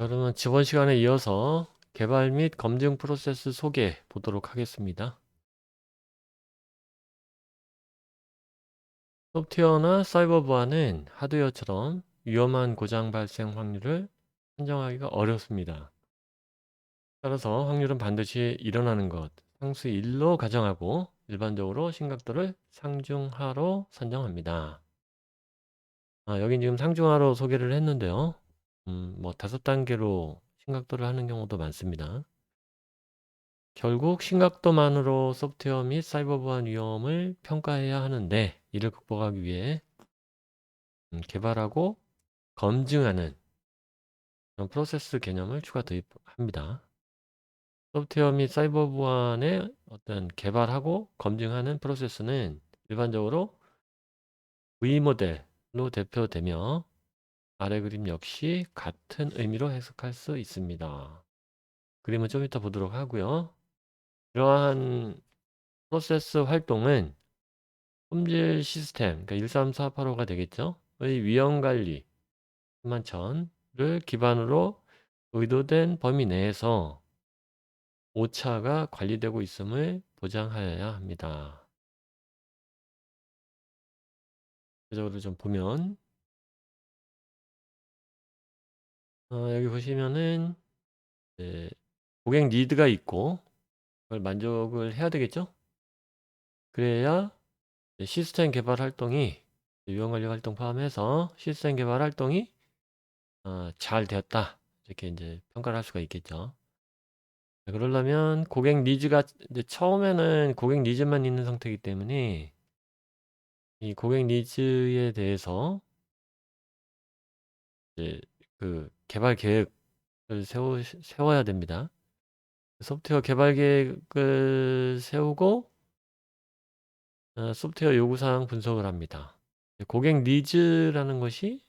그러면 지원 시간에 이어서 개발 및 검증 프로세스 소개 보도록 하겠습니다. 소프트웨어나 사이버 보안은 하드웨어처럼 위험한 고장 발생 확률을 산정하기가 어렵습니다. 따라서 확률은 반드시 일어나는 것, 상수 1로 가정하고 일반적으로 심각도를 상중하로 산정합니다. 여긴 지금 상중하로 소개를 했는데요. 뭐 5단계로 심각도를 하는 경우도 많습니다. 결국 심각도만으로 소프트웨어 및 사이버 보안 위험을 평가해야 하는데, 이를 극복하기 위해 개발하고 검증하는 그런 프로세스 개념을 추가 도입합니다. 소프트웨어 및 사이버 보안의 어떤 개발하고 검증하는 프로세스는 일반적으로 V모델로 대표되며, 아래 그림 역시 같은 의미로 해석할 수 있습니다. 그림은 좀 이따 보도록 하고요. 이러한 프로세스 활동은 품질 시스템, 그러니까 13485가 되겠죠? 의 위험관리 11000을 기반으로 의도된 범위 내에서 오차가 관리되고 있음을 보장하여야 합니다. 구체적으로 좀 보면, 여기 보시면은 이제 고객 니드가 있고 그걸 만족을 해야 되겠죠? 그래야 시스템 개발 활동이, 위험관리 활동 포함해서 시스템 개발 활동이 잘 되었다, 이렇게 이제 평가를 할 수가 있겠죠. 그러려면 고객 니즈가, 이제 처음에는 고객 니즈만 있는 상태이기 때문에 이 고객 니즈에 대해서 이제 그 개발 계획을 세워야 됩니다. 소프트웨어 개발 계획을 세우고 소프트웨어 요구사항 분석을 합니다. 고객 니즈라는 것이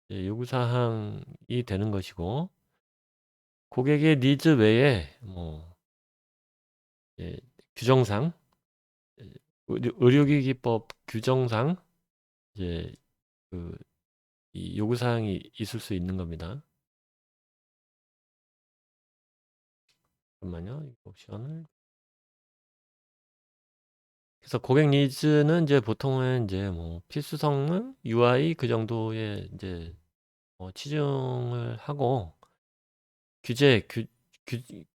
이제 요구사항이 되는 것이고, 고객의 니즈 외에 뭐 규정상, 의료기기법 규정상 이제 그 이 요구사항이 있을 수 있는 겁니다. 잠깐만요. 이 옵션을. 그래서 고객 니즈는 이제 보통은 이제 뭐 필수 성능, UI 그 정도의 이제 치중을 하고, 규제,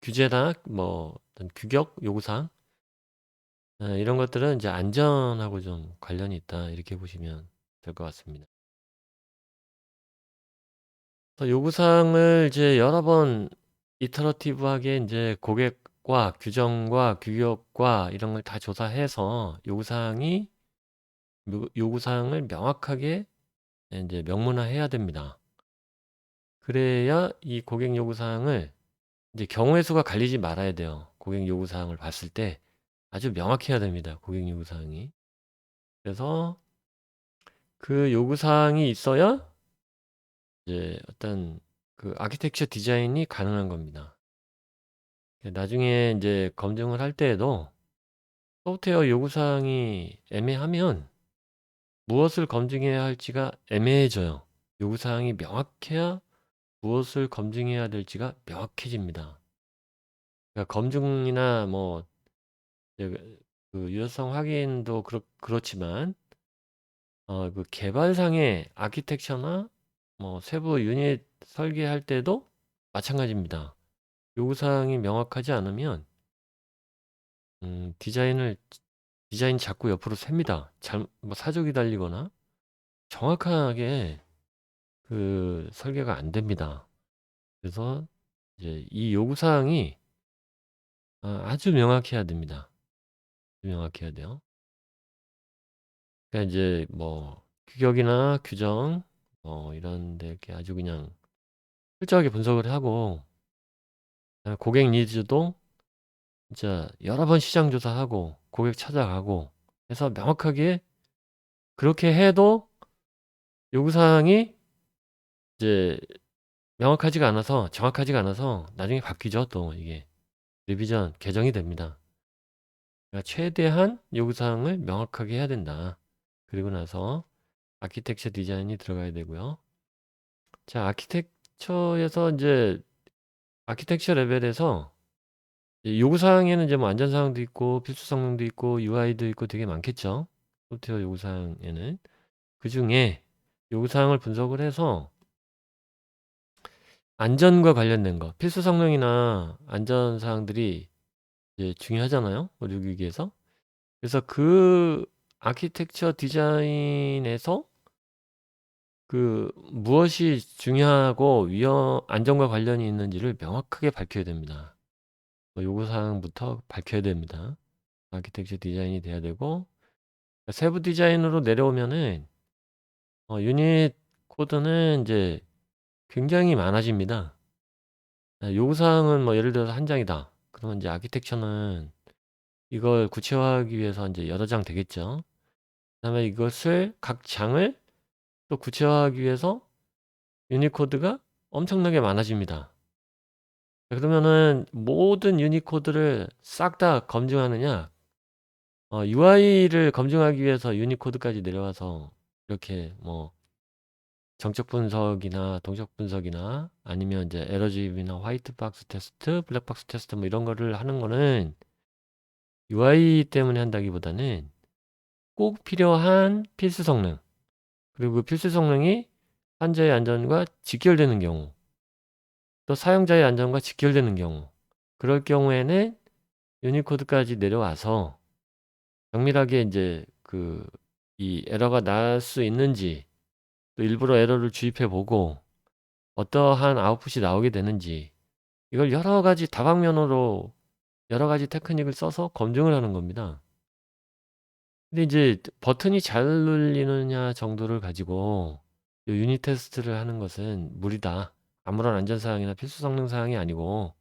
규제나 뭐 어떤 규격 요구사항, 이런 것들은 이제 안전하고 좀 관련이 있다, 이렇게 보시면 될 것 같습니다. 그래서 요구사항을 이제 여러 번 이터러티브하게 이제 고객과 규정과 규격과 이런 걸 다 조사해서 요구사항을 명확하게 이제 명문화해야 됩니다. 그래야 이 고객 요구사항을, 이제 경우의 수가 갈리지 말아야 돼요. 고객 요구사항을 봤을 때 아주 명확해야 됩니다. 고객 요구사항이. 그래서 그 요구사항이 있어야 이제 어떤 그 아키텍처 디자인이 가능한 겁니다. 나중에 이제 검증을 할 때에도 소프트웨어 요구사항이 애매하면 무엇을 검증해야 할지가 애매해져요. 요구사항이 명확해야 무엇을 검증해야 될지가 명확해집니다. 그러니까 검증이나 뭐 이제 그 유효성 확인도 그렇지만 그 개발상의 아키텍처나 뭐 세부 유닛 설계할 때도 마찬가지입니다. 요구사항이 명확하지 않으면 디자인 자꾸 옆으로 셉니다. 뭐 사족이 달리거나 정확하게 그 설계가 안 됩니다. 그래서 이제 이 요구사항이 아주 명확해야 됩니다. 명확해야 돼요. 그러니까 이제 뭐 규격이나 규정 이런 데 이렇게 아주 그냥 철저하게 분석을 하고, 고객 니즈도 진짜 여러 번 시장 조사하고 고객 찾아가고 해서 명확하게, 그렇게 해도 요구사항이 이제 명확하지가 않아서, 정확하지가 않아서 나중에 바뀌죠. 또 이게 리비전 개정이 됩니다. 그러니까 최대한 요구사항을 명확하게 해야 된다. 그리고 나서 아키텍처 디자인이 들어가야 되고요. 자, 아키텍처에서 이제 아키텍처 레벨에서 요구사항에는 이제 뭐 안전사항도 있고 필수 성능도 있고 UI도 있고 되게 많겠죠. 소프트웨어 요구사항에는. 그중에 요구사항을 분석을 해서 안전과 관련된 거, 필수 성능이나 안전사항들이 이제 중요하잖아요. 의료기기에서. 그래서 그 아키텍처 디자인에서 그 무엇이 중요하고 안전과 관련이 있는지를 명확하게 밝혀야 됩니다. 요구사항부터 밝혀야 됩니다. 아키텍처 디자인이 돼야 되고, 세부 디자인으로 내려오면은 유닛 코드는 이제 굉장히 많아집니다. 요구사항은 뭐 예를 들어서 한 장이다. 그러면 이제 아키텍처는 이걸 구체화하기 위해서 이제 여러 장 되겠죠. 그다음에 이것을 각 장을 또 구체화하기 위해서 유닛 코드가 엄청나게 많아집니다. 그러면은 모든 유닛 코드를 싹 다 검증하느냐? UI를 검증하기 위해서 유닛 코드까지 내려와서 이렇게 뭐 정적 분석이나 동적 분석이나 아니면 이제 에러 주입이나 화이트 박스 테스트, 블랙 박스 테스트 뭐 이런 거를 하는 거는 UI 때문에 한다기보다는 꼭 필요한 필수 성능, 그리고 그 필수 성능이 환자의 안전과 직결되는 경우, 또 사용자의 안전과 직결되는 경우, 그럴 경우에는 유닛 코드까지 내려와서 정밀하게 이제 이 에러가 날 수 있는지, 또 일부러 에러를 주입해 보고 어떠한 아웃풋이 나오게 되는지, 이걸 여러 가지 다방면으로 여러 가지 테크닉을 써서 검증을 하는 겁니다. 근데 이제 버튼이 잘 눌리느냐 정도를 가지고 이 유닛 테스트를 하는 것은 무리다. 아무런 안전사항이나 필수 성능 사항이 아니고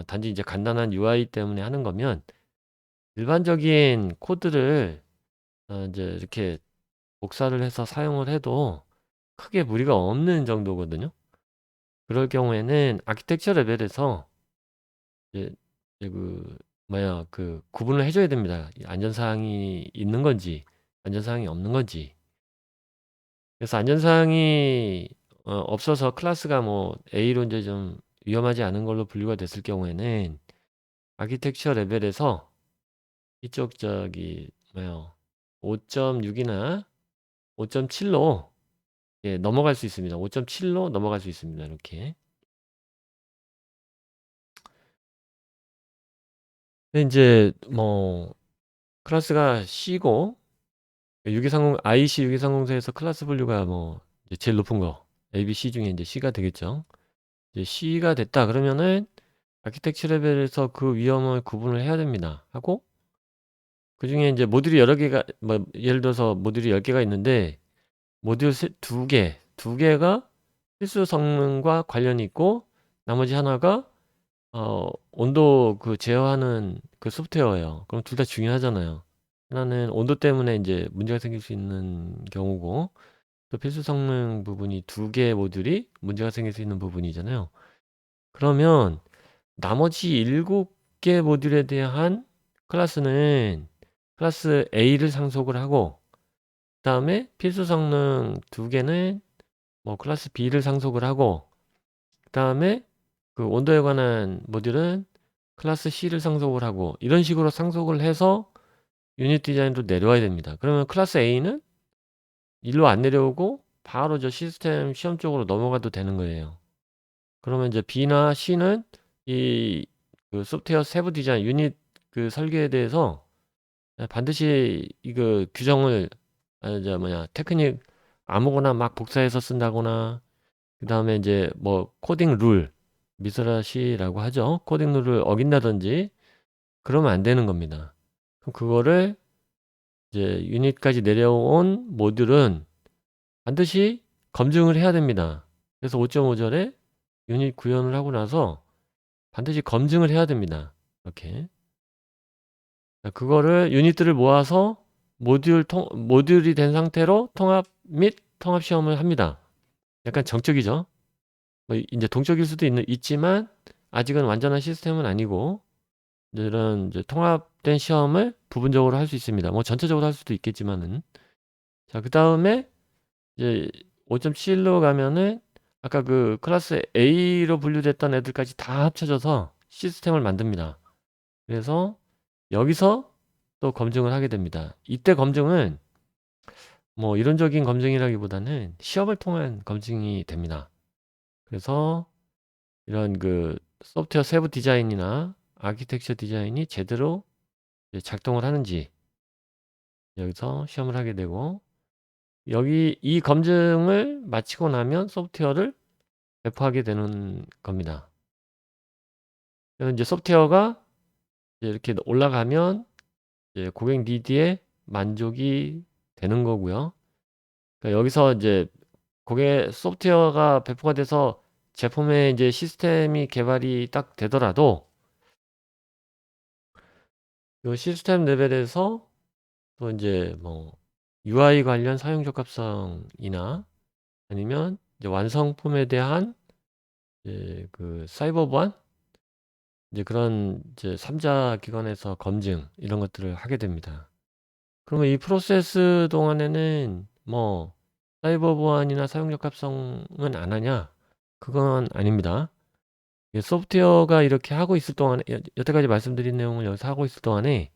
단지 이제 간단한 UI 때문에 하는 거면 일반적인 코드를 이제 이렇게 복사를 해서 사용을 해도 크게 무리가 없는 정도거든요. 그럴 경우에는 아키텍처 레벨에서 이제 구분을 해줘야 됩니다. 안전사항이 있는 건지 안전사항이 없는 건지. 그래서 안전사항이 없어서 클래스가 뭐 A로 이제 좀 위험하지 않은 걸로 분류가 됐을 경우에는 아키텍처 레벨에서 이쪽 5.6이나 5.7로 넘어갈 수 있습니다. 5.7로 넘어갈 수 있습니다. 이렇게. 근데 이제 뭐 클래스가 C고 IC 6230세에서 클래스 분류가 뭐 이제 제일 높은 거 A, B, C 중에 이제 C가 되겠죠. 이제 C가 됐다 그러면은 아키텍처 레벨에서 그 위험을 구분을 해야 됩니다. 하고 그중에 이제 모듈이 여러 개가 뭐 예를 들어서 모듈이 10개가 있는데 모듈 두 개가 필수 성능과 관련이 있고 나머지 하나가 온도 제어하는 그 소프트웨어예요. 그럼 둘 다 중요하잖아요. 하나는 온도 때문에 이제 문제가 생길 수 있는 경우고 또 필수 성능 부분이 두 개의 모듈이 문제가 생길 수 있는 부분이잖아요. 그러면 나머지 7개 모듈에 대한 클래스는 클래스 A를 상속을 하고 그다음에 필수 성능 두 개는 뭐 클래스 B를 상속을 하고 그다음에 그 온도에 관한 모듈은 클래스 C를 상속을 하고 이런 식으로 상속을 해서 유닛 디자인으로 내려와야 됩니다. 그러면 클래스 A는 일로 안 내려오고 바로 저 시스템 시험 쪽으로 넘어가도 되는 거예요. 그러면 이제 B나 C는 이 소프트웨어 세부 디자인 유닛 설계에 대해서 반드시 이거 규정을 테크닉 아무거나 막 복사해서 쓴다거나 그다음에 이제 뭐 코딩 룰 미스라시라고 하죠. 코딩 룰을 어긴다든지 그러면 안 되는 겁니다. 그럼 그거를 이제 유닛까지 내려온 모듈은 반드시 검증을 해야 됩니다. 그래서 5.5절에 유닛 구현을 하고 나서 반드시 검증을 해야 됩니다. 이렇게. 그거를 유닛들을 모아서 모듈이 된 상태로 통합 및 통합 시험을 합니다. 약간 정적이죠. 뭐 이제 동적일 수도 있지만 아직은 완전한 시스템은 아니고 이런 이제 통합된 시험을 부분적으로 할 수 있습니다. 뭐 전체적으로 할 수도 있겠지만은 자, 그 다음에 이제 5.7로 가면은 아까 그 클래스 A로 분류됐던 애들까지 다 합쳐져서 시스템을 만듭니다. 그래서 여기서 또 검증을 하게 됩니다. 이때 검증은 뭐 이론적인 검증이라기보다는 시험을 통한 검증이 됩니다. 그래서 이런 그 소프트웨어 세부 디자인이나 아키텍처 디자인이 제대로 이제 작동을 하는지 여기서 시험을 하게 되고, 여기 이 검증을 마치고 나면 소프트웨어를 배포하게 되는 겁니다. 그래서 이제 소프트웨어가 이제 이렇게 올라가면 이제 고객 니드에 만족이 되는 거고요. 그러니까 여기서 이제 고객 소프트웨어가 배포가 돼서 제품의 이제 시스템이 개발이 딱 되더라도 이 시스템 레벨에서 또 이제 뭐 UI 관련 사용 적합성이나 아니면 이제 완성품에 대한 이제 그 사이버 보안, 이제 그런 이제 3자 기관에서 검증 이런 것들을 하게 됩니다. 그러면 이 프로세스 동안에는 뭐 사이버 보안이나 사용 적합성은 안 하냐? 그건 아닙니다. 소프트웨어가 이렇게 하고 있을 동안에, 여태까지 말씀드린 내용을 여기서 하고 있을 동안에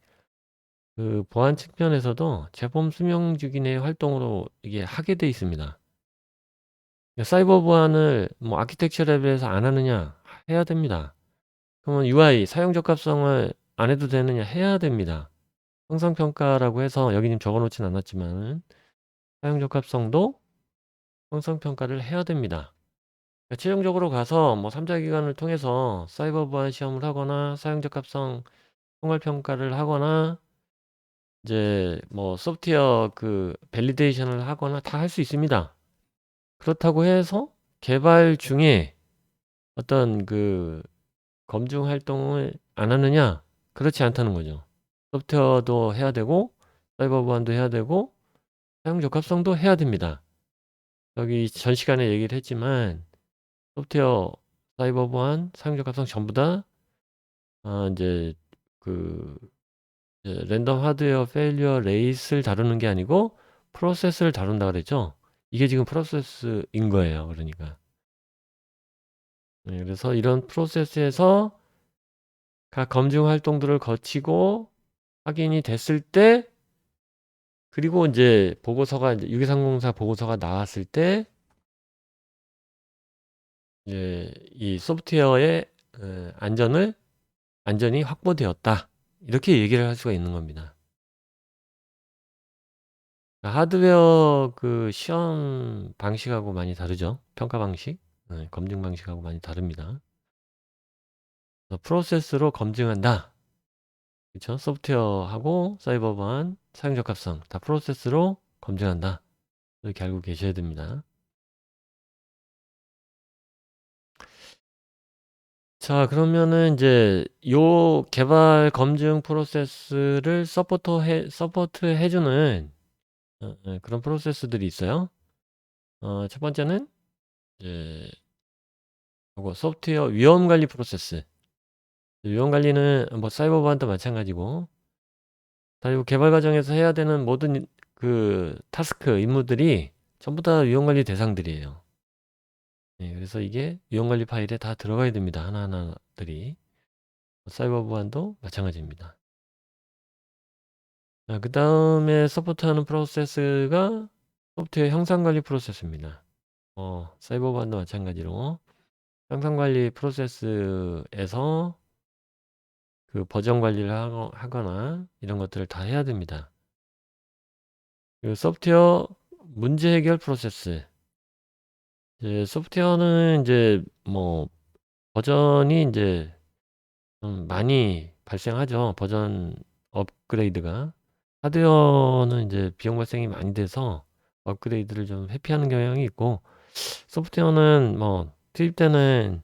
그 보안 측면에서도 제품 수명 주기 내 활동으로 이게 하게 돼 있습니다. 사이버 보안을 뭐 아키텍처 레벨에서 안 하느냐? 해야 됩니다. 그러면 UI 사용 적합성을 안 해도 되느냐? 해야 됩니다. 형성평가라고 해서 여기는 적어놓진 않았지만 사용 적합성도 형성평가를 해야 됩니다. 그러니까 최종적으로 가서 뭐 3자 기관을 통해서 사이버 보안 시험을 하거나 사용 적합성 총괄 평가를 하거나 이제 뭐 소프트웨어 그 밸리데이션을 하거나 다 할 수 있습니다. 그렇다고 해서 개발 중에 어떤 그 검증 활동을 안 하느냐? 그렇지 않다는 거죠. 소프트웨어도 해야 되고 사이버 보안도 해야 되고 사용 적합성도 해야 됩니다. 여기 전 시간에 얘기를 했지만 소프트웨어, 사이버 보안, 사용 적합성 전부 다 이제 그 이제 랜덤 하드웨어 페일리어 레이스를 다루는 게 아니고 프로세스를 다룬다 그랬죠. 이게 지금 프로세스인 거예요. 그러니까. 네, 그래서 이런 프로세스에서 각 검증 활동들을 거치고 확인이 됐을 때, 그리고 이제 보고서가 이제 62304 보고서가 나왔을 때 이제 이 소프트웨어의 안전이 확보되었다. 이렇게 얘기를 할 수가 있는 겁니다. 하드웨어 그 시험 방식하고 많이 다르죠. 평가 방식, 검증 방식하고 많이 다릅니다. 프로세스로 검증한다. 그렇죠? 소프트웨어하고 사이버 보안, 사용 적합성 다 프로세스로 검증한다. 이렇게 알고 계셔야 됩니다. 자, 그러면은 이제 요 개발 검증 프로세스를 서포트 해주는 그런 프로세스들이 있어요. 첫 번째는 이제 요거 소프트웨어 위험 관리 프로세스. 위험 관리는 뭐 사이버 보안도 마찬가지고, 다 요 개발 과정에서 해야 되는 모든 그 타스크, 임무들이 전부 다 위험 관리 대상들이에요. 네, 그래서 이게 위험 관리 파일에 다 들어가야 됩니다. 하나하나들이. 사이버 보안도 마찬가지입니다. 그 다음에 서포트하는 프로세스가 소프트웨어 형상 관리 프로세스입니다. 사이버 보안도 마찬가지로 형상 관리 프로세스에서 그 버전 관리를 하거나 이런 것들을 다 해야 됩니다. 그 소프트웨어 문제 해결 프로세스. 이제 소프트웨어는 이제 뭐 버전이 이제 좀 많이 발생하죠. 버전 업그레이드가. 하드웨어는 이제 비용 발생이 많이 돼서 업그레이드를 좀 회피하는 경향이 있고, 소프트웨어는 뭐 투입 때는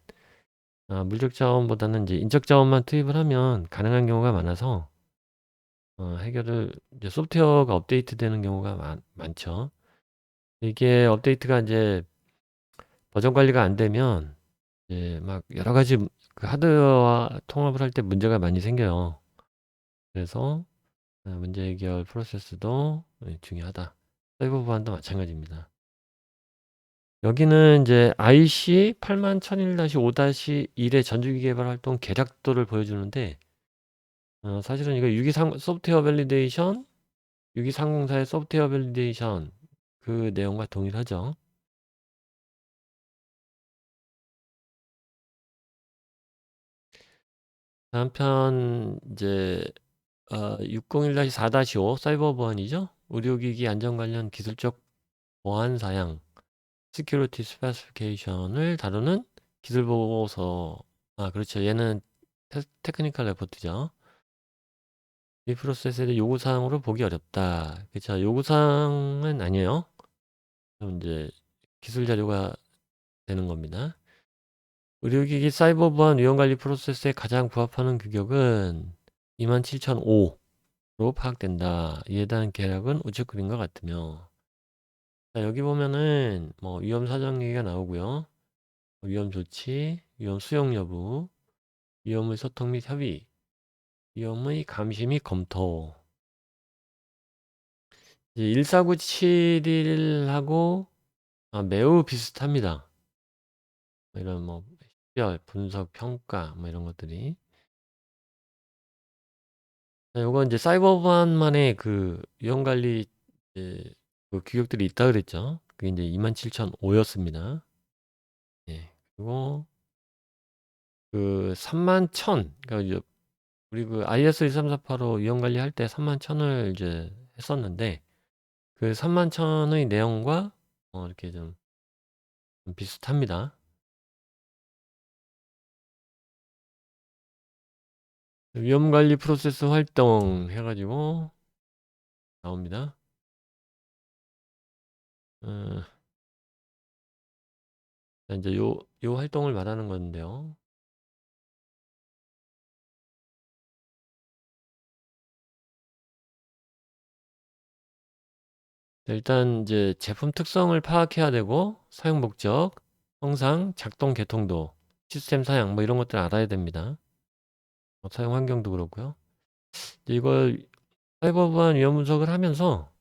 물적 자원보다는 이제 인적 자원만 투입을 하면 가능한 경우가 많아서 해결을 이제 소프트웨어가 업데이트 되는 경우가 많죠. 이게 업데이트가 이제 버전 관리가 안 되면 이제 막 여러 가지 그 하드웨어와 통합을 할 때 문제가 많이 생겨요. 그래서 문제 해결 프로세스도 중요하다. 사이버 보안도 마찬가지입니다. 여기는 이제 IC 81,001-5-1의 전주기 개발 활동 개략도를 보여주는데, 사실은 이거 623 소프트웨어 밸리데이션, 62304의 소프트웨어 밸리데이션 그 내용과 동일하죠. 다음 편 이제 601-4-5 사이버 보안이죠. 의료기기 안전 관련 기술적 보안 사양, 시큐리티 스페시피케이션을 다루는 기술 보고서. 그렇죠. 얘는 테크니컬 레포트죠. 이 프로세스에 대해 요구사항으로 보기 어렵다. 그쵸. 요구사항은 아니에요. 그럼 이제 기술 자료가 되는 겁니다. 의료기기 사이버 보안 위험관리 프로세스에 가장 부합하는 규격은 27005로 파악된다. 이에 대한 계략은 우측 그림과 같으며. 자, 여기 보면은 뭐 위험 사정 얘기가 나오고요. 위험 조치, 위험 수용 여부, 위험의 소통 및 협의, 위험의 감시 및 검토. 이제 14971하고 매우 비슷합니다. 이런 뭐 식별, 분석, 평가 뭐 이런 것들이. 요건 이제 사이버 보안만의 그 위험 관리 그 규격들이 있다 그랬죠. 그게 이제 27005였습니다. 예. 그리고 그 31000, 그러니까 이제 우리 그 IS 23485 위험 관리할 때 31000을 이제 했었는데, 그 31000의 내용과 이렇게 좀 비슷합니다. 위험 관리 프로세스 활동 해가지고 나옵니다. 어, 자, 이제 요 활동을 말하는 건데요. 자, 일단 이제 제품 특성을 파악해야 되고, 사용 목적, 형상, 작동 개통도, 시스템 사양 뭐 이런 것들 알아야 됩니다. 사용 환경도 그렇고요. 이제 이걸 사이버 보안 위험 분석을 하면서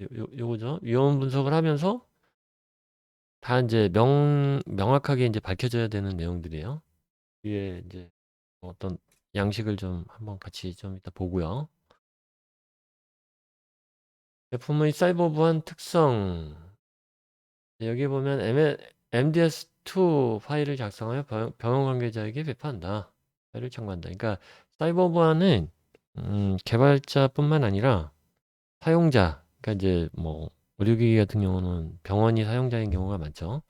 요거죠. 위험 분석을 하면서 다 이제 명확하게 이제 밝혀져야 되는 내용들이에요. 위에 이제 어떤 양식을 좀 한번 같이 좀 이따 보고요. 제품의 사이버 보안 특성. 여기 보면 MDS2 파일을 작성하여 병원 관계자에게 배포한다. 파일을 청구한다. 그러니까 사이버 보안은 개발자뿐만 아니라 사용자, 그러니까 이제 뭐 의료기기 같은 경우는 병원이 사용자인 경우가 많죠.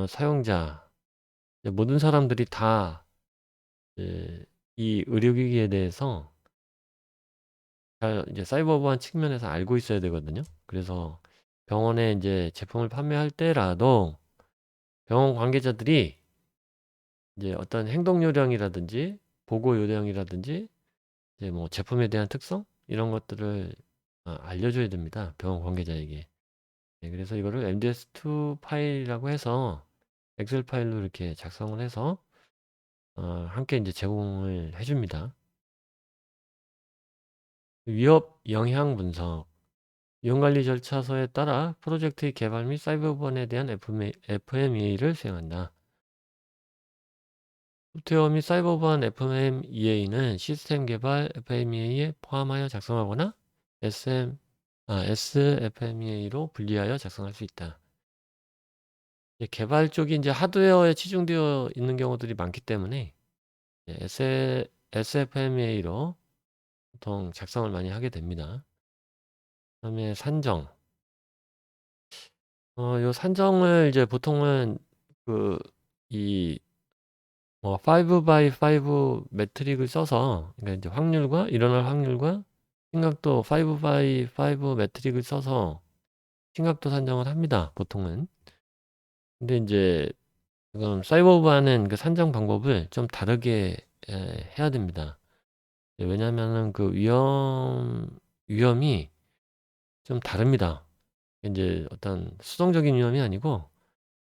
사용자, 모든 사람들이 다 이제 이 의료기기에 대해서 잘 이제 사이버 보안 측면에서 알고 있어야 되거든요. 그래서 병원에 이제 제품을 판매할 때라도 병원 관계자들이 이제 어떤 행동 요령이라든지 보고 요령이라든지 이제 뭐 제품에 대한 특성 이런 것들을 알려줘야 됩니다. 병원 관계자에게. 네, 그래서 이거를 MDS2 파일이라고 해서 엑셀 파일로 이렇게 작성을 해서 함께 이제 제공을 해줍니다. 위협 영향 분석. 위험관리 절차서에 따라 프로젝트의 개발 및 사이버 보안에 대한 FMEA를 수행한다. 소프트웨어 및 사이버 보안 FMEA는 시스템 개발 FMEA에 포함하여 작성하거나 SFMEA로 분리하여 작성할 수 있다. 개발 쪽이 이제 하드웨어에 치중되어 있는 경우들이 많기 때문에 SFMEA로 보통 작성을 많이 하게 됩니다. 그다음에 산정. 요 산정을 이제 보통은 그 이 5x5 매트릭을 써서, 그러니까 이제 확률과 일어날 확률과 심각도 5x5 매트릭을 써서 심각도 산정을 합니다. 보통은. 근데 이제 지금 사이버바는 그 산정 방법을 좀 다르게 해야 됩니다. 왜냐면은 그 위험이 좀 다릅니다. 이제 어떤 수동적인 위험이 아니고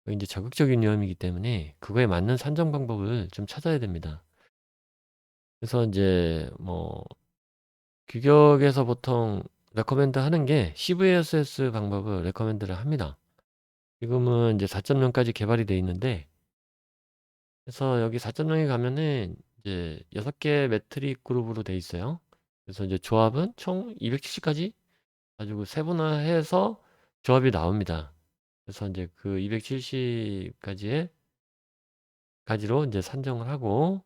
이제 적극적인 위험이기 때문에 그거에 맞는 산정 방법을 좀 찾아야 됩니다. 그래서 이제 뭐 규격에서 보통 레커멘드 하는 게 CVSS 방법을 레커멘드를 합니다. 지금은 이제 4.0까지 개발이 돼 있는데, 그래서 여기 4.0에 가면은 이제 6개 매트릭 그룹으로 돼 있어요. 그래서 이제 조합은 총 270까지 가지고 세분화해서 조합이 나옵니다. 그래서 이제 그 270까지의 가지로 이제 산정을 하고,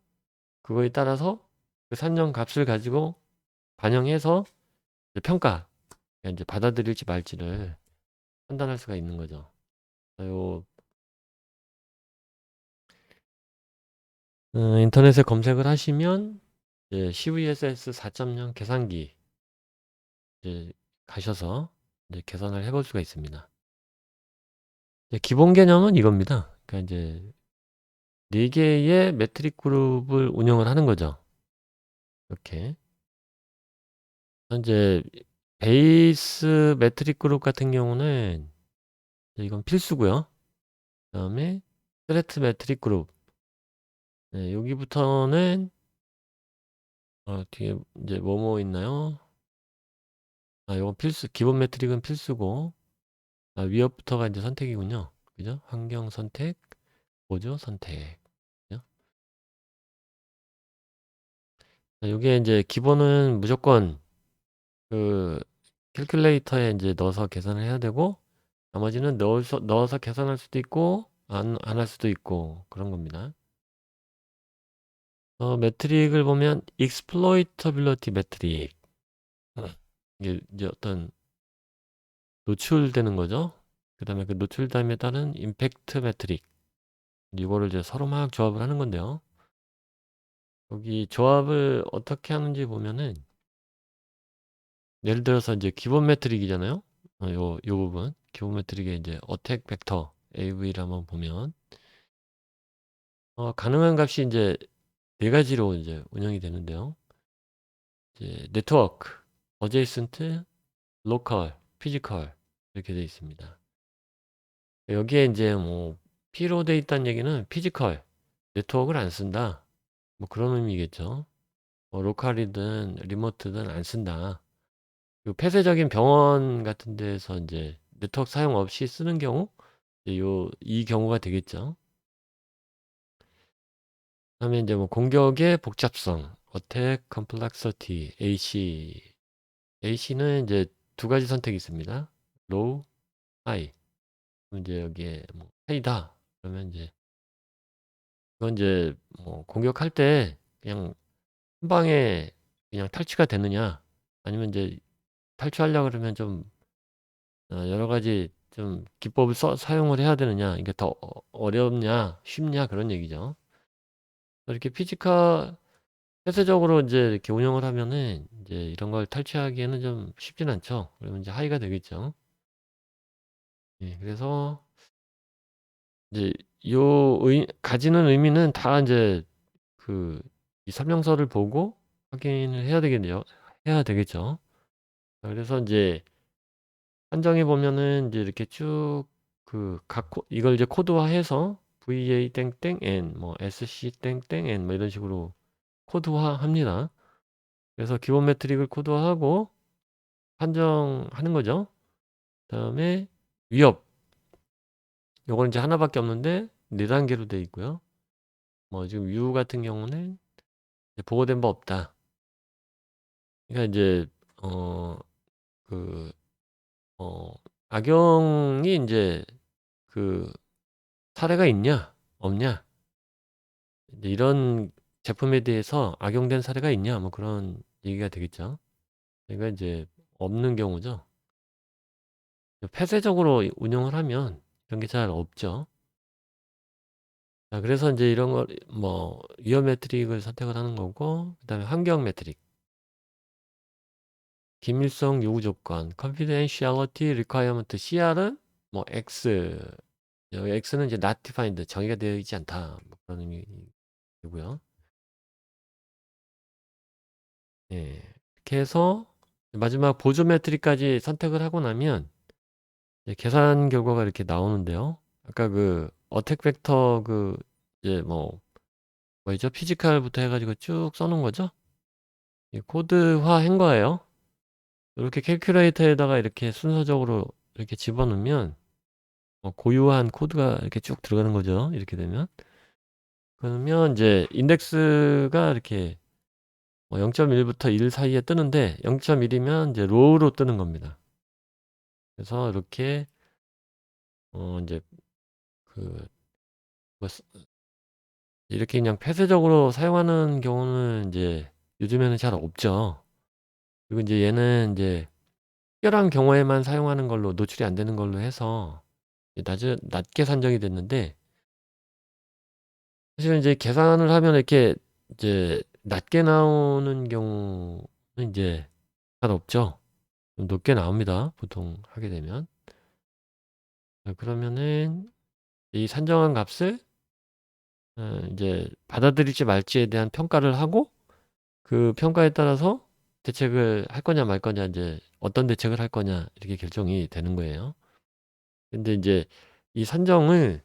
그거에 따라서 그 산정 값을 가지고 반영해서 이제 평가, 이제 받아들일지 말지를 판단할 수가 있는 거죠. 요 인터넷에 검색을 하시면 이제 CVSS 4.0 계산기 이제 가셔서 이제 계산을 해볼 수가 있습니다. 이제 기본 개념은 이겁니다. 그러니까 이제 4개의 매트릭 그룹을 운영을 하는 거죠. 이렇게. 현재 베이스 매트릭 그룹 같은 경우는 이건 필수고요. 그다음에 스트레트 매트릭 그룹. 네, 여기부터는 뒤에 이제 뭐뭐 있나요? 이건 필수, 기본 매트릭은 필수고, 위협부터가 이제 선택이군요. 그죠? 환경 선택, 보조 선택. 그죠? 요게 이제 기본은 무조건 그 캘큘레이터에 이제 넣어서 계산을 해야 되고, 나머지는 넣어서 계산할 수도 있고, 안 할 수도 있고, 그런 겁니다. 매트릭을 보면, exploitability 매트릭. 이게 이제 어떤 노출되는 거죠. 그 다음에 그 노출됨에 따른 임팩트 매트릭. 이거를 이제 서로 막 조합을 하는 건데요. 여기 조합을 어떻게 하는지 보면은, 예를 들어서 이제 기본 매트릭이잖아요. 요 부분. 기본 매트릭에 이제 어택 벡터 AV를 한번 보면, 가능한 값이 이제 4가지로 이제 운영이 되는데요. 이제 네트워크, 어제이슨트, 로컬, 피지컬 이렇게 되어 있습니다. 여기에 이제 뭐 P로 되어 있다는 얘기는 피지컬, 네트워크를 안 쓴다. 뭐 그런 의미겠죠. 로컬이든 리모트든 안 쓴다. 요 폐쇄적인 병원 같은 데서 이제 네트워크 사용 없이 쓰는 경우, 이제 이 경우가 되겠죠. 그다음에 이제 뭐 공격의 복잡성, Attack Complexity, AC. AC는 이제 2가지 선택이 있습니다. Low, High. 그럼 이제 여기에 뭐 하이다. 그러면 이제 이건 이제 뭐 공격할 때 그냥 한 방에 그냥 탈취가 되느냐, 아니면 이제 탈취하려고 그러면 좀 여러 가지 좀 기법을 사용을 해야 되느냐, 이게 더 어렵냐, 쉽냐, 그런 얘기죠. 이렇게 피지컬 폐쇄적으로 이제 이렇게 운영을 하면은 이제 이런 걸 탈취하기에는 좀 쉽진 않죠. 그러면 이제 하이가 되겠죠. 예, 그래서 이제 가지는 의미는 다 이제 이 설명서를 보고 확인을 해야 되겠죠. 그래서 이제 한정해 보면은 이제 이렇게 쭉 이걸 이제 코드화해서 VA 땡땡 N, 뭐 SC 땡땡 N 뭐 이런 식으로 코드화합니다. 그래서 기본 매트릭을 코드화하고 판정하는 거죠. 그다음에 위협. 요거는 이제 하나밖에 없는데 4단계로 되어 있고요. 뭐 지금 U 같은 경우는 이제 보고된 바 없다. 그러니까 이제 어 그 어 악용이 이제 그 사례가 있냐 없냐, 이제 이런 제품에 대해서 악용된 사례가 있냐, 뭐 그런 얘기가 되겠죠. 그러니까 이제 없는 경우죠. 폐쇄적으로 운영을 하면 이런 게 잘 없죠. 자, 그래서 이제 이런 걸 뭐 위험 매트릭을 선택을 하는 거고, 그다음에 환경 매트릭, 기밀성 요구 조건, confidentiality requirement, CR은 뭐 X, 여기 X는 이제 not defined, 정의가 되어 있지 않다, 뭐 그런 의미고요. 예, 이렇게 해서 마지막 보조 매트릭까지 선택을 하고 나면 이제 계산 결과가 이렇게 나오는데요. 아까 어택 벡터 이제 뭐죠? 피지컬부터 해가지고 쭉 써놓은 거죠? 코드화 한 거예요. 이렇게 캘큘레이터에다가 이렇게 순서적으로 이렇게 집어넣으면 고유한 코드가 이렇게 쭉 들어가는 거죠. 이렇게 되면. 그러면 이제 인덱스가 이렇게 0.1부터 1 사이에 뜨는데 0.1이면 이제 로우로 뜨는 겁니다. 그래서 이렇게 이제 그 뭐 이렇게 그냥 폐쇄적으로 사용하는 경우는 이제 요즘에는 잘 없죠. 그리고 이제 얘는 이제 특별한 경우에만 사용하는 걸로 노출이 안 되는 걸로 해서 낮게 산정이 됐는데 사실은 이제 계산을 하면 이렇게 이제 낮게 나오는 경우는 이제 잘 없죠. 좀 높게 나옵니다. 보통 하게 되면. 자, 그러면은 이 산정한 값을 이제 받아들일지 말지에 대한 평가를 하고 그 평가에 따라서 대책을 할 거냐 말 거냐 이제 어떤 대책을 할 거냐 이렇게 결정이 되는 거예요. 근데 이제 이 산정을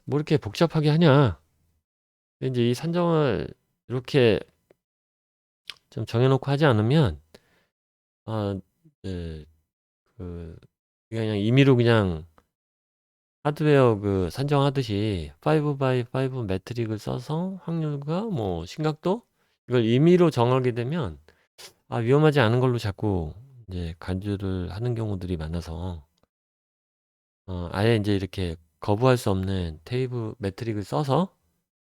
뭐 이렇게 복잡하게 하냐? 근데 이제 이 산정을 이렇게 좀 정해놓고 하지 않으면 아, 네, 그 그냥 임의로 그냥 하드웨어 그 산정하듯이 5x5 매트릭을 써서 확률과 뭐 심각도 이걸 임의로 정하게 되면 위험하지 않은 걸로 자꾸 이제 간주를 하는 경우들이 많아서 아예 이제 이렇게 거부할 수 없는 테이블 매트릭을 써서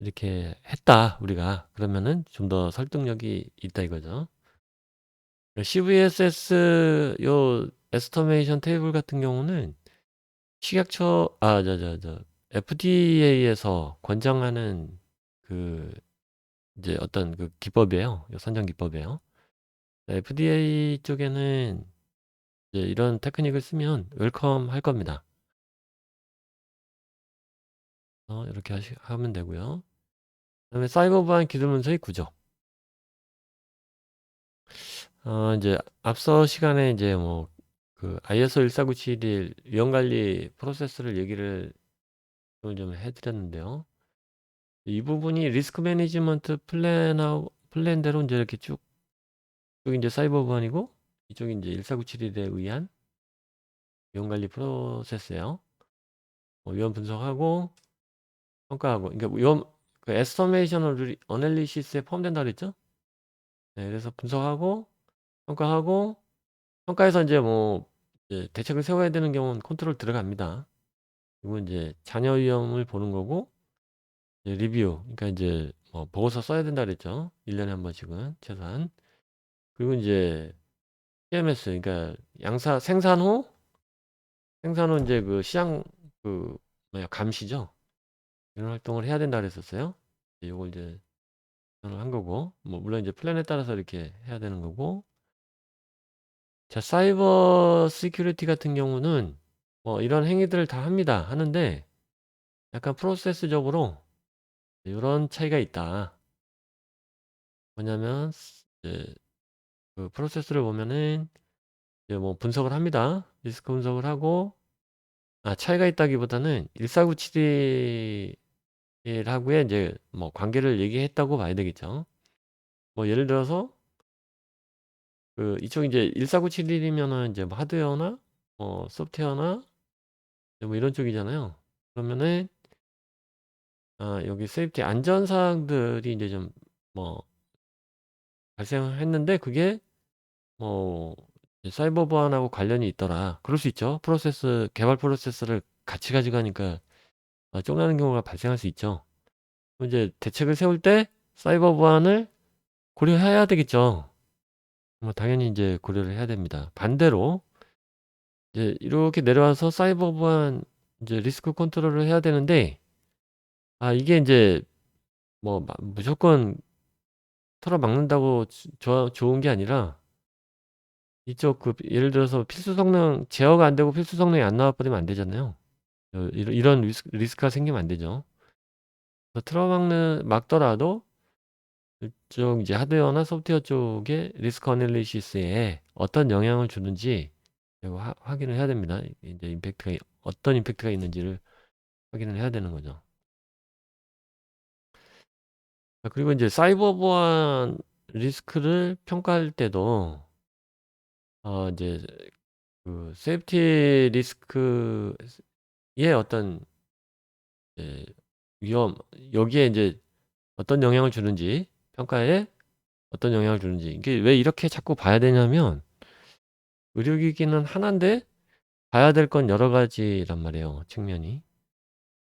이렇게 했다 우리가 그러면은 좀 더 설득력이 있다 이거죠. CVSS 요 에스터메이션 테이블 같은 경우는 식약처 FDA에서 권장하는 그 이제 어떤 그 기법이에요. 요 선정 기법이에요. FDA 쪽에는 이제 이런 테크닉을 쓰면 웰컴 할 겁니다. 이렇게 하면 되고요. 그다음에 사이버 보안 기술 문서의 구조. 이제 앞서 시간에 이제 뭐 그 ISO 14971 위험 관리 프로세스를 얘기를 좀 해드렸는데요. 이 부분이 리스크 매니지먼트 플랜대로 이제 이렇게 쭉 이쪽이 이제 사이버 보안이고 이쪽이 이제 14971에 의한 위험 관리 프로세스예요. 위험 분석하고 평가하고 그러니까 위험 그 에스터메이션 어널리시스에 포함된다 그랬죠? 네, 그래서 분석하고 평가하고 평가해서 이제 뭐 이제 대책을 세워야 되는 경우는 컨트롤 들어갑니다. 그리고 이제 잔여 위험을 보는 거고 이제 리뷰 그러니까 이제 뭐 보고서 써야 된다 그랬죠. 1년에 한 번씩은 최소한. 그리고 이제 PMS 그러니까 생산 후 이제 그 시장 그 뭐야 감시죠. 이런 활동을 해야 된다 그랬었어요. 요걸 이제 저는 한 거고 뭐 물론 이제 플랜에 따라서 이렇게 해야 되는 거고 자 사이버 시큐리티 같은 경우는 뭐 이런 행위들을 다 합니다. 하는데 약간 프로세스적으로 이런 차이가 있다. 뭐냐면 이제 그 프로세스를 보면은 이제 뭐 분석을 합니다. 리스크 분석을 하고 차이가 있다기보다는 1497하고의 이제 뭐 관계를 얘기했다고 봐야 되겠죠. 뭐 예를 들어서 그 이쪽 이제 14971이면은 이제 뭐 하드웨어나 소프트웨어나 뭐 이런 쪽이잖아요. 그러면은 여기 세이프티 안전 사항들이 이제 좀 뭐 발생했는데 그게 뭐 사이버 보안하고 관련이 있더라. 그럴 수 있죠. 개발 프로세스를 같이 가져가니까 쫑나는 경우가 발생할 수 있죠. 그럼 이제 대책을 세울 때 사이버 보안을 고려해야 되겠죠. 뭐 당연히 이제 고려를 해야 됩니다. 반대로 이제 이렇게 내려와서 사이버 보안 이제 리스크 컨트롤을 해야 되는데 이게 이제 뭐 무조건 털어막는다고 좋은 게 아니라 이쪽 그 예를 들어서 필수 성능 제어가 안 되고 필수 성능이 안 나와 버리면 안 되잖아요. 이런 리스크가 생기면 안 되죠. 막더라도 이쪽 이제 하드웨어나 소프트웨어 쪽에 리스크 어널리시스에 어떤 영향을 주는지 이거 확인을 해야 됩니다. 이제 어떤 임팩트가 있는지를 확인을 해야 되는 거죠. 그리고 이제 사이버 보안 리스크를 평가할 때도 이제 그 세이프티 리스크 어떤 위험, 여기에 이제 어떤 영향을 주는지, 평가에 어떤 영향을 주는지, 이게 왜 이렇게 자꾸 봐야 되냐면, 의료기기는 하나인데 봐야 될 건 여러 가지란 말이에요, 측면이.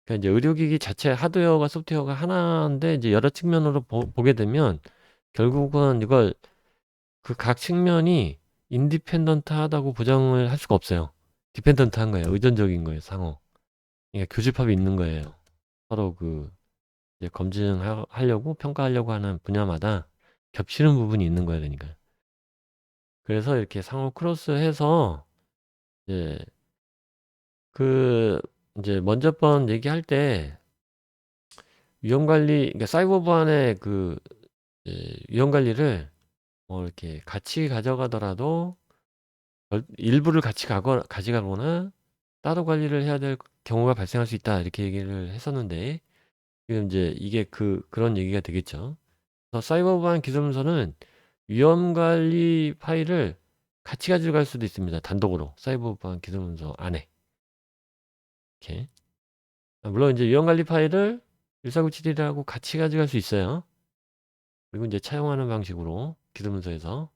그러니까 이제 의료기기 자체 하드웨어가 소프트웨어가 하나인데 이제 여러 측면으로 보게 되면 결국은 이걸 그 각 측면이 인디펜던트하다고 보장을 할 수가 없어요. 디펜던트한 거예요. 의존적인 거예요, 상호. 그러니까 교집합이 있는 거예요. 서로 이제 검증하려고 평가하려고 하는 분야마다 겹치는 부분이 있는 거예요, 그러니까. 그래서 이렇게 상호 크로스해서 이제 그 이제 먼저 번 얘기할 때 위험 관리, 그러니까 사이버 보안의 위험 관리를 뭐 이렇게 같이 가져가더라도 일부를 같이 가져가거나 따로 관리를 해야 될 경우가 발생할 수 있다 이렇게 얘기를 했었는데 지금 이제 이게 그런 얘기가 되겠죠. 그래서 사이버 보안 기술문서는 위험 관리 파일을 같이 가져갈 수도 있습니다. 단독으로 사이버 보안 기술문서 안에 이렇게. 물론 이제 위험 관리 파일을 1497이라고 같이 가져갈 수 있어요. 그리고 이제 차용하는 방식으로 기술문서에서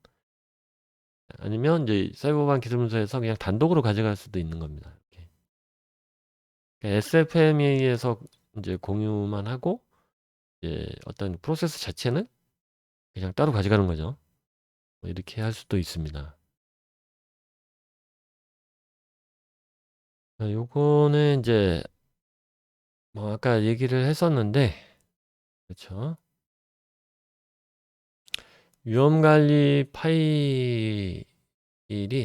아니면 이제 사이버 보안 기술문서에서 그냥 단독으로 가져갈 수도 있는 겁니다. 이렇게. SFME에서 이제 공유만 하고 이제 어떤 프로세스 자체는 그냥 따로 가져가는 거죠. 뭐 이렇게 할 수도 있습니다. 요거는 이제 뭐 아까 얘기를 했었는데 그렇죠. 위험 관리 파일이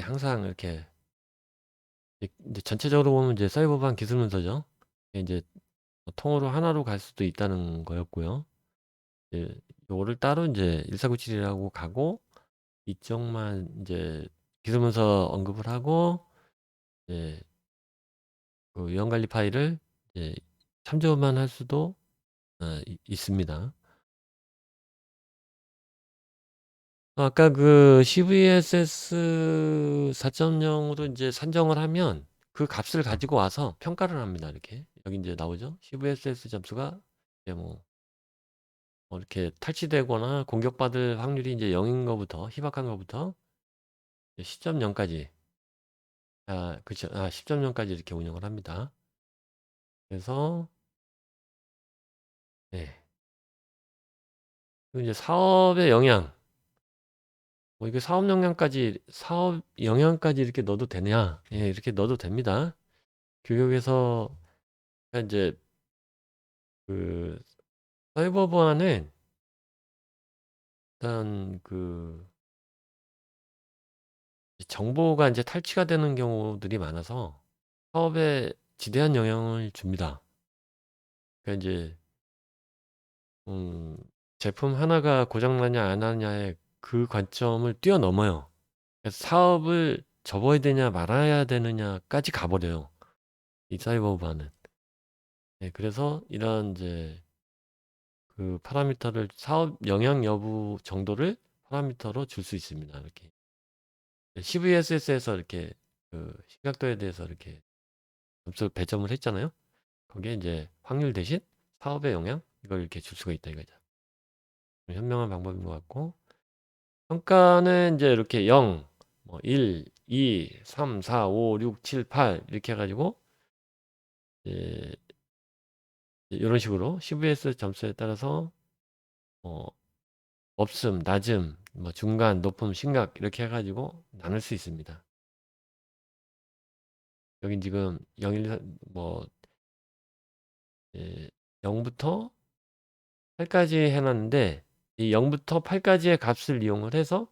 항상 이렇게 이제 전체적으로 보면 이제 사이버 보안 기술 문서죠. 이제 통으로 하나로 갈 수도 있다는 거였고요. 이제 요거를 따로 이제 1497이라고 가고 이쪽만 이제 기술 문서 언급을 하고 이제 그 위험 관리 파일을 이제 참조만 할 수도 있습니다. 아까 CVSS 4.0으로 이제 산정을 하면 그 값을 가지고 와서 평가를 합니다. 이렇게 여기 이제 나오죠. CVSS 점수가 이제 뭐 이렇게 탈취되거나 공격받을 확률이 이제 0인 것부터 희박한 것부터 10.0까지 그쵸. 10.0까지 이렇게 운영을 합니다. 그래서 네. 그리고 이제 사업의 영향 뭐 이게 사업 영향까지 이렇게 넣어도 되냐? 예, 이렇게 넣어도 됩니다. 교육에서 이제 그 사이버 보안은 일단 정보가 이제 탈취가 되는 경우들이 많아서 사업에 지대한 영향을 줍니다. 그러니까 이제 제품 하나가 고장나냐 안 하냐의 그 관점을 뛰어넘어요. 그래서 사업을 접어야 되냐 말아야 되느냐까지 가버려요. 이 사이버 보안은. 네, 그래서 이런 이제 파라미터를 사업 영향 여부 정도를 파라미터로 줄 수 있습니다. 이렇게 CVSS에서 이렇게 심각도에 대해서 이렇게 점수 배점을 했잖아요. 거기에 이제 확률 대신 사업의 영향 이걸 이렇게 줄 수가 있다 이거죠. 현명한 방법인 것 같고 평가는 이제 이렇게 0, 뭐 1, 2, 3, 4, 5, 6, 7, 8 이렇게 해가지고 이제 이런 식으로 CVS 점수에 따라서 없음, 낮음, 뭐 중간, 높음, 심각 이렇게 해가지고 나눌 수 있습니다. 여긴 지금 0, 1, 뭐 0부터 8까지 해놨는데 이 0부터 8까지의 값을 이용을 해서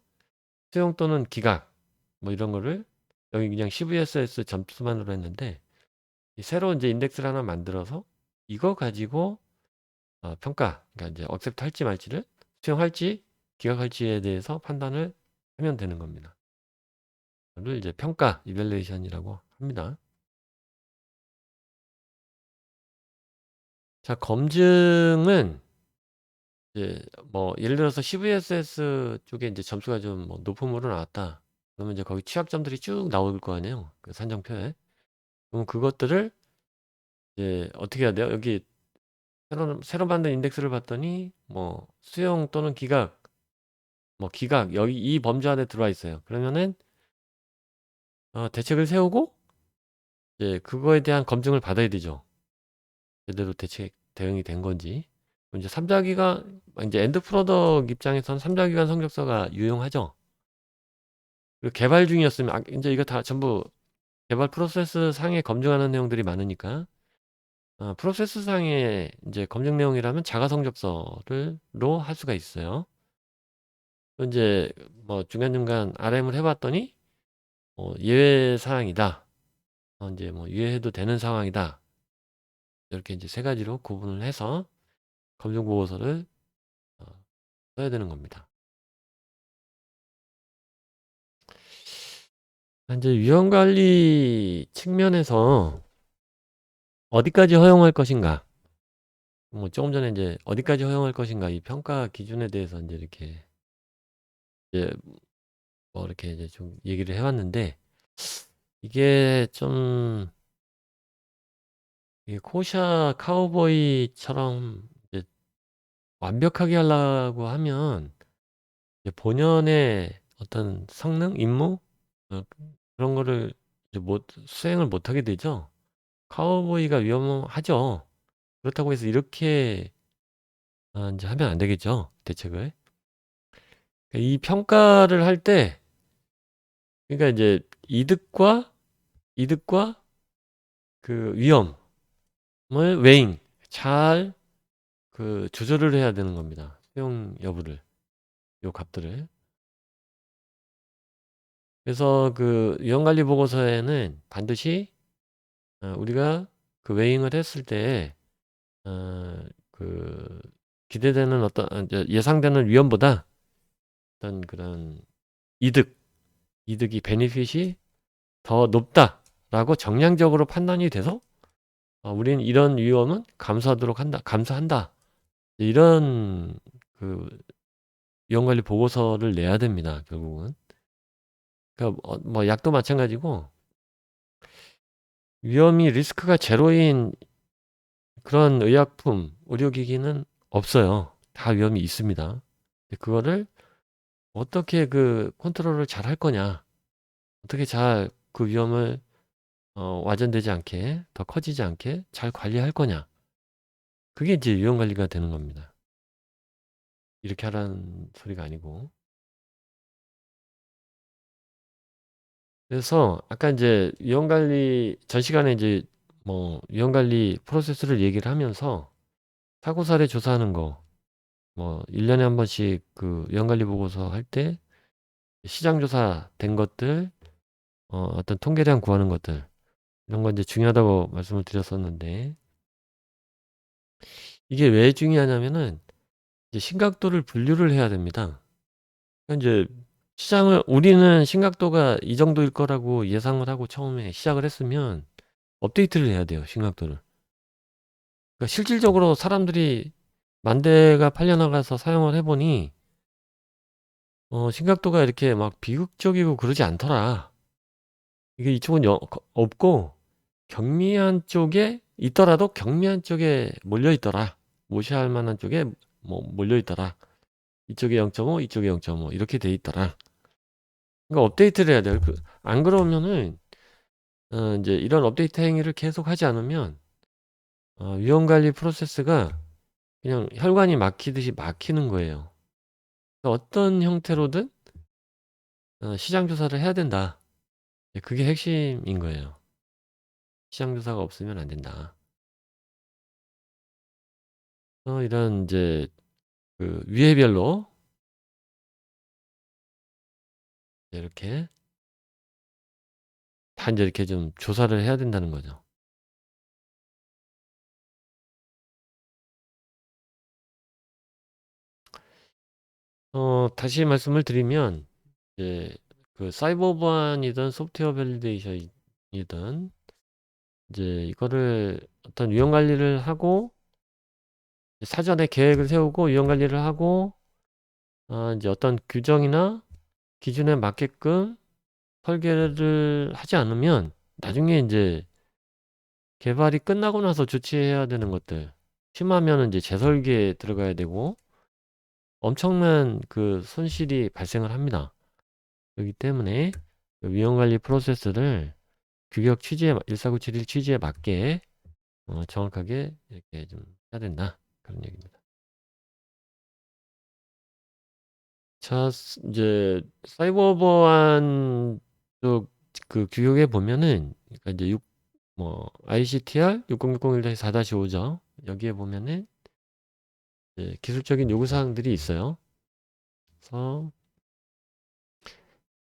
수용 또는 기각 뭐 이런 거를 여기 그냥 CVSS 점수만으로 했는데 새로 이제 인덱스를 하나 만들어서 이거 가지고 평가, 그러니까 이제 억셉트 할지 말지를 수용할지 기각할지에 대해서 판단을 하면 되는 겁니다. 를 이제 평가, 이밸루에이션이라고 합니다. 자, 검증은 이제 뭐 예를 들어서 CVSS 쪽에 이제 점수가 좀 뭐 높음으로 나왔다. 그러면 이제 거기 취약점들이 쭉 나올 거 아니에요. 그 산정표에. 그럼 그것들을 이제 어떻게 해야 돼요? 여기 새로 만든 인덱스를 봤더니 뭐 수용 또는 기각, 뭐 기각 여기 이 범주 안에 들어와 있어요. 그러면은 대책을 세우고 이제 그거에 대한 검증을 받아야 되죠. 제대로 대응이 된 건지. 그럼 이제 3자기관 이제 엔드 프로덕 입장에서는 3자기관 성적서가 유용하죠. 그리고 개발 중이었으면 이제 이거 다 전부 개발 프로세스 상에 검증하는 내용들이 많으니까 프로세스 상의 이제 검증 내용이라면 자가 성적서를로 할 수가 있어요. 이제 뭐 중간중간 RM을 해봤더니 예외 사항이다. 이제 뭐 유예해도 되는 상황이다. 이렇게 이제 세 가지로 구분을 해서 검증 보고서를 어, 써야 되는 겁니다. 이제 위험 관리 측면에서 어디까지 허용할 것인가? 뭐 조금 전에 이제 어디까지 허용할 것인가 이 평가 기준에 대해서 이제 이제 뭐 이렇게 이제 좀 얘기를 해왔는데 이게 좀 코샤 카우보이처럼 이제 완벽하게 하려고 하면 이제 본연의 어떤 성능, 임무 그런 거를 이제 수행을 못 하게 되죠. 카우보이가 위험하죠. 그렇다고 해서 이렇게 이제 하면 안 되겠죠. 대책을. 이 평가를 할 때, 그러니까 이제 이득과 그 위험을 웨잉 잘 조절을 해야 되는 겁니다. 수용 여부를, 요 값들을. 그래서 그 위험관리 보고서에는 반드시 우리가 그 웨잉을 했을 때, 그 기대되는 이제 예상되는 위험보다 어떤 그런 이득이 베니핏이 더 높다라고 정량적으로 판단이 돼서 우리는 이런 위험은 감수한다. 이런 그 위험관리 보고서를 내야 됩니다. 결국은. 그러니까 뭐 약도 마찬가지고 위험이 리스크가 제로인 그런 의약품, 의료기기는 없어요. 다 위험이 있습니다. 근데 그거를 어떻게 그 컨트롤을 잘 할 거냐, 어떻게 잘 그 위험을 와전되지 않게, 더 커지지 않게 잘 관리할 거냐. 그게 이제 위험관리가 되는 겁니다. 이렇게 하라는 소리가 아니고. 그래서 아까 이제 위험관리 전 시간에 이제 뭐 위험관리 프로세스를 얘기를 하면서 사고 사례 조사하는 거, 뭐 1년에 한 번씩 그 위험관리 보고서 할 때 시장 조사 된 것들, 어떤 통계량 구하는 것들, 이런 거 이제 중요하다고 말씀을 드렸었는데, 이게 왜 중요하냐면은 이제 심각도를 분류를 해야 됩니다. 그러니까 이제 우리는 심각도가 이 정도일 거라고 예상을 하고 처음에 시작을 했으면 업데이트를 해야 돼요, 심각도를. 그러니까 실질적으로 사람들이 만 대가 팔려나가서 사용을 해보니 심각도가 이렇게 막 비극적이고 그러지 않더라. 이게 이쪽은 없고 경미한 쪽에 있더라도 경미한 쪽에 몰려 있더라. 무시할 만한 쪽에 뭐 몰려 있더라. 이쪽에 0.5, 이쪽에 0.5 이렇게 돼 있더라. 그러니까 업데이트를 해야 돼요. 안 그러면은 이제 이런 업데이트 행위를 계속 하지 않으면 위험관리 프로세스가 그냥 혈관이 막히듯이 막히는 거예요. 그러니까 어떤 형태로든 시장 조사를 해야 된다. 그게 핵심인 거예요. 시장 조사가 없으면 안 된다. 이런 이제 그 위해별로 이렇게 다 이제 이렇게 좀 조사를 해야 된다는 거죠. 다시 말씀을 드리면 이제 그 사이버 보안이든 소프트웨어 밸리데이션이든 이제 이거를 어떤 위험 관리를 하고 사전에 계획을 세우고 위험 관리를 하고 이제 어떤 규정이나 기준에 맞게끔 설계를 하지 않으면 나중에 이제 개발이 끝나고 나서 조치해야 되는 것들. 심하면은 이제 재설계에 들어가야 되고 엄청난 그 손실이 발생을 합니다. 그렇기 때문에 그 위험관리 프로세스를 규격 취지에 14971 취지에 맞게 정확하게 이렇게 좀 해야 된다. 그런 얘기입니다. 자, 이제 사이버 보안 쪽 그 규격에 보면은 그러니까 이제 ICTR 60601-4-5죠. 여기에 보면은 이제 기술적인 요구 사항들이 있어요. 그래서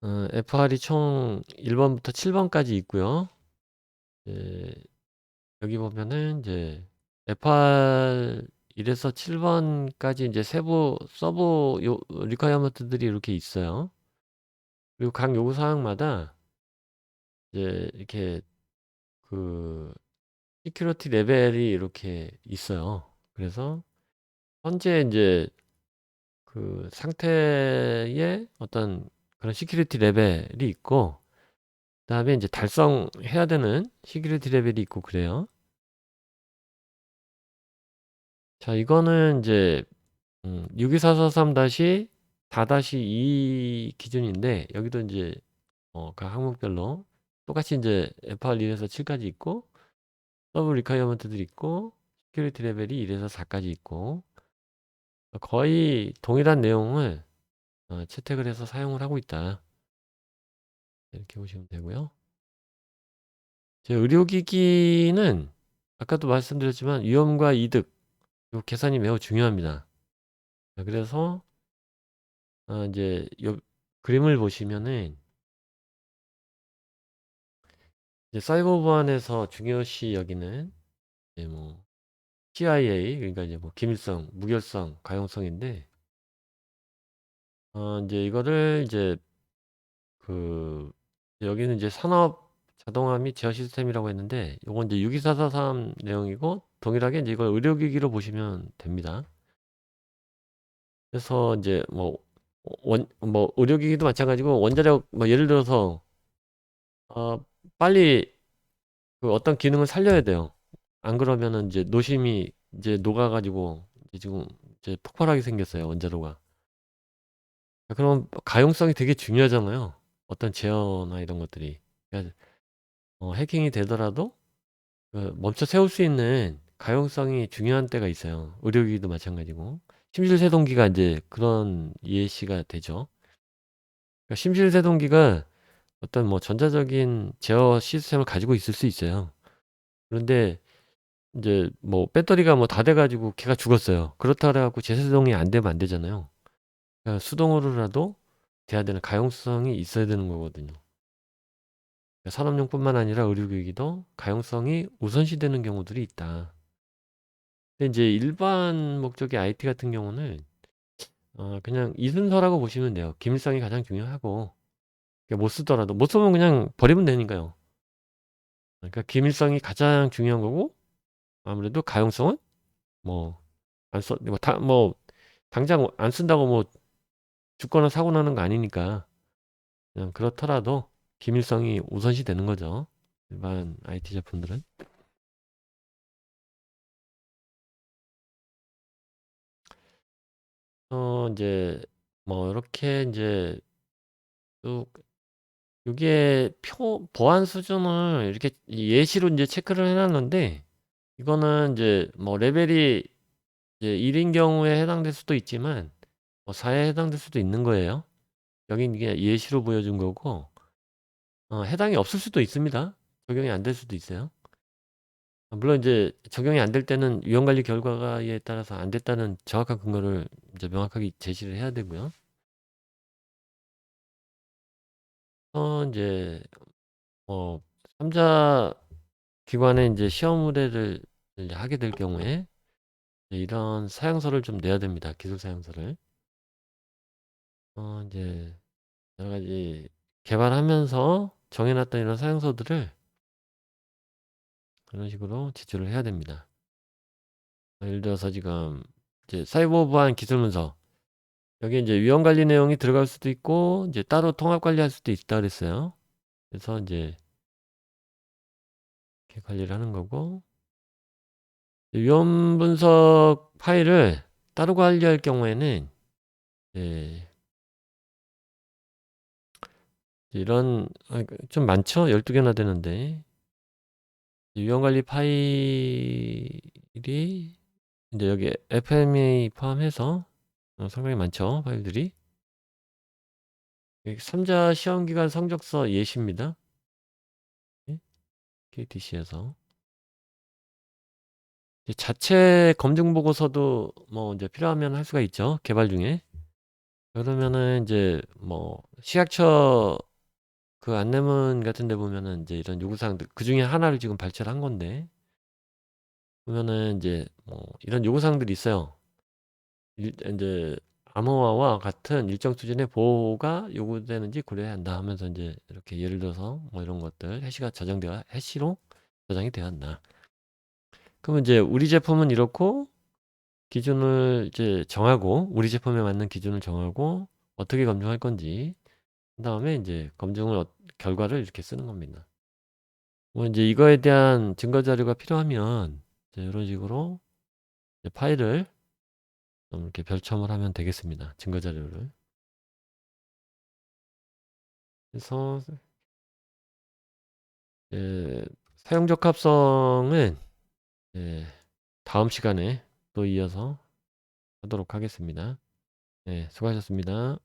FR이 총 1번부터 7번까지 있고요. 이제 여기 보면은 이제 FR 1에서 7번까지 이제 세부 서브 리ኳ이어먼트들이 이렇게 있어요. 그리고 각 요구 사항마다 이제 이렇게 그 시큐리티 레벨이 이렇게 있어요. 그래서 현재 이제 그 상태의 어떤 그런 시큐리티 레벨이 있고 그다음에 이제 달성해야 되는 시큐리티 레벨이 있고 그래요. 자, 이거는 이제 62443-4-2 기준인데 여기도 이제 각 항목별로 똑같이 이제 FR 1에서 7까지 있고 서브 리ኳ이어먼트들이 있고 시큐리티 레벨이 1에서 4까지 있고 거의 동일한 내용을 채택을 해서 사용을 하고 있다. 이렇게 보시면 되고요. 제 의료기기는 아까도 말씀드렸지만 위험과 이득 요 계산이 매우 중요합니다. 자, 그래서 이제 요 그림을 보시면은 이제 사이버 보안에서 중요시 여기는 이제 뭐 CIA 그러니까 이제 뭐 기밀성, 무결성, 가용성인데 이제 이거를 이제 그 여기는 이제 산업 자동화 및 제어 시스템이라고 했는데 요건 이제 62443 내용이고 동일하게 이제 이걸 의료기기로 보시면 됩니다. 그래서 이제 뭐 의료기기도 마찬가지고 원자력 뭐 예를 들어서 빨리 그 어떤 기능을 살려야 돼요. 안 그러면은 이제 노심이 이제 녹아가지고 이제 지금 이제 폭발하게 생겼어요, 원자로가. 그럼 가용성이 되게 중요하잖아요. 어떤 제어나 이런 것들이. 그러니까 해킹이 되더라도 그 멈춰 세울 수 있는 가용성이 중요한 때가 있어요. 의료기기도 마찬가지고. 심실세동기가 이제 그런 예시가 되죠. 그러니까 심실세동기가 어떤 뭐 전자적인 제어 시스템을 가지고 있을 수 있어요. 그런데 이제 뭐 배터리가 뭐 다 돼가지고 걔가 죽었어요. 그렇다 그래갖고 재세동이 안 되면 안 되잖아요. 그러니까 수동으로라도 돼야 되는 가용성이 있어야 되는 거거든요. 그러니까 산업용뿐만 아니라 의료기기도 가용성이 우선시되는 경우들이 있다. 근데 이제 일반 목적의 IT 같은 경우는 그냥 이순서라고 보시면 돼요. 기밀성이 가장 중요하고 그러니까 못 쓰더라도 못 쓰면 그냥 버리면 되니까요. 그러니까 기밀성이 가장 중요한 거고 아무래도 가용성은 뭐 안 써, 뭐 당장 안 쓴다고 뭐 죽거나 사고 나는 거 아니니까 그냥 그렇더라도 기밀성이 우선시 되는 거죠. 일반 IT 제품들은. 이제 뭐 이렇게 이제 쭉 이게 보안 수준을 이렇게 예시로 이제 체크를 해놨는데 이거는 이제 뭐 레벨이 이제 1인 경우에 해당될 수도 있지만 뭐 4에 해당될 수도 있는 거예요. 여긴 이게 예시로 보여준 거고 해당이 없을 수도 있습니다. 적용이 안 될 수도 있어요. 물론 이제 적용이 안 될 때는 위험관리 결과에 따라서 안 됐다는 정확한 근거를 이제 명확하게 제시를 해야 되고요. 이제 뭐 3자 기관에 이제 시험 의뢰를 이제 하게 될 경우에 이런 사양서를 좀 내야 됩니다. 기술 사양서를. 이제 여러 가지 개발하면서 정해놨던 이런 사양서들을 그런 식으로 제출을 해야 됩니다. 예를 들어서 지금 이제 사이버 보안 기술 문서 여기 이제 위험 관리 내용이 들어갈 수도 있고 이제 따로 통합 관리할 수도 있다 그랬어요. 그래서 이제 이렇게 관리를 하는 거고, 위험 분석 파일을 따로 관리할 경우에는 예, 이런 좀 많죠? 12개나 되는데 위험 관리 파일이 이제 여기 FMA 포함해서 상당히 많죠, 파일들이. 3자 시험기간 성적서 예시입니다. KTC에서 자체 검증 보고서도 뭐 이제 필요하면 할 수가 있죠, 개발 중에. 그러면은 이제 뭐 식약처 그 안내문 같은 데 보면은 이제 이런 요구사항들 그 중에 하나를 지금 발췌를 한 건데, 보면은 이제 뭐 이런 요구사항들이 있어요. 이제 암호화와 같은 일정 수준의 보호가 요구되는지 고려해야 한다 하면서 이제 이렇게 예를 들어서 뭐 이런 것들 해시가 저장되어 해시로 저장이 되어야 한다. 그러면 이제 우리 제품은 이렇고 기준을 이제 정하고, 우리 제품에 맞는 기준을 정하고 어떻게 검증할 건지, 그다음에 이제 검증을 결과를 이렇게 쓰는 겁니다. 뭐 이제 이거에 대한 증거 자료가 필요하면 이제 이런 식으로 이제 파일을 좀 이렇게 별첨을 하면 되겠습니다, 증거 자료를. 그래서 사용 적합성은 다음 시간에 또 이어서 하도록 하겠습니다. 네, 수고하셨습니다.